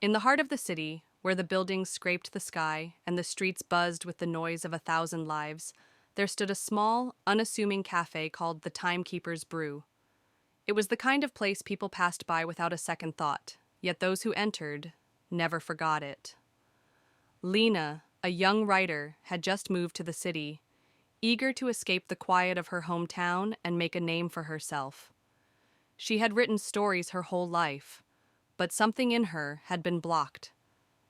In the heart of the city, where the buildings scraped the sky and the streets buzzed with the noise of 1,000 lives, there stood a small, unassuming cafe called the Timekeeper's Brew. It was the kind of place people passed by without a second thought, yet those who entered never forgot it. Lena, a young writer, had just moved to the city, eager to escape the quiet of her hometown and make a name for herself. She had written stories her whole life, but something in her had been blocked.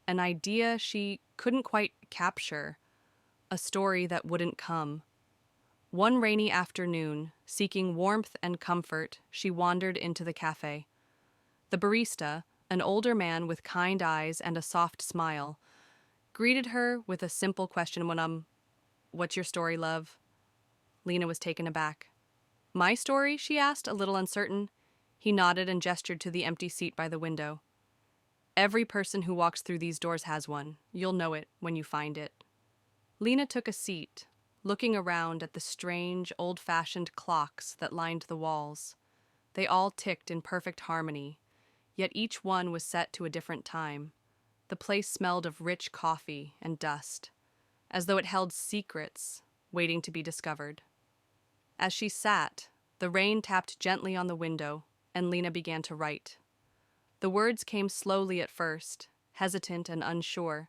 An idea she couldn't quite capture, a story that wouldn't come. One rainy afternoon, seeking warmth and comfort, she wandered into the cafe. The barista, an older man with kind eyes and a soft smile, greeted her with a simple question what's your story, love? Lena was taken aback. My story? She asked, a little uncertain. He nodded and gestured to the empty seat by the window. Every person who walks through these doors has one. You'll know it when you find it. Lena took a seat, looking around at the strange, old-fashioned clocks that lined the walls. They all ticked in perfect harmony, yet each one was set to a different time. The place smelled of rich coffee and dust, as though it held secrets waiting to be discovered. As she sat, the rain tapped gently on the window, and Lena began to write. The words came slowly at first, hesitant and unsure,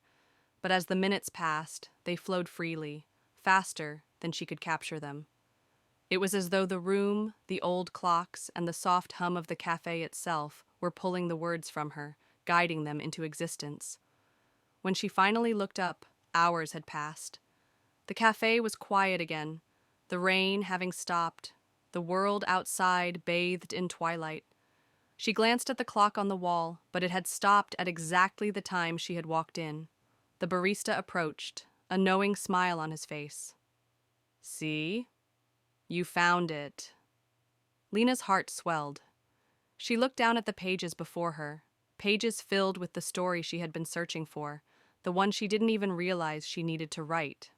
but as the minutes passed, they flowed freely, faster than she could capture them. It was as though the room, the old clocks, and the soft hum of the cafe itself were pulling the words from her, guiding them into existence. When she finally looked up, hours had passed. The cafe was quiet again, the rain having stopped, the world outside bathed in twilight. She glanced at the clock on the wall, but it had stopped at exactly the time she had walked in. The barista approached, a knowing smile on his face. See? You found it. Lena's heart swelled. She looked down at the pages before her, pages filled with the story she had been searching for, the one she didn't even realize she needed to write.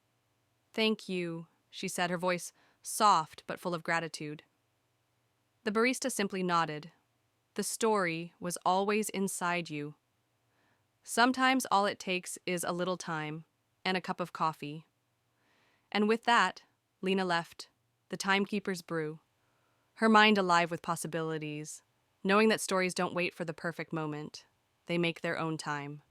Thank you, she said, her voice soft but full of gratitude. The barista simply nodded. The story was always inside you. Sometimes all it takes is a little time and a cup of coffee. And with that, Lena left, the Timekeeper's Brew, her mind alive with possibilities, knowing that stories don't wait for the perfect moment. They make their own time.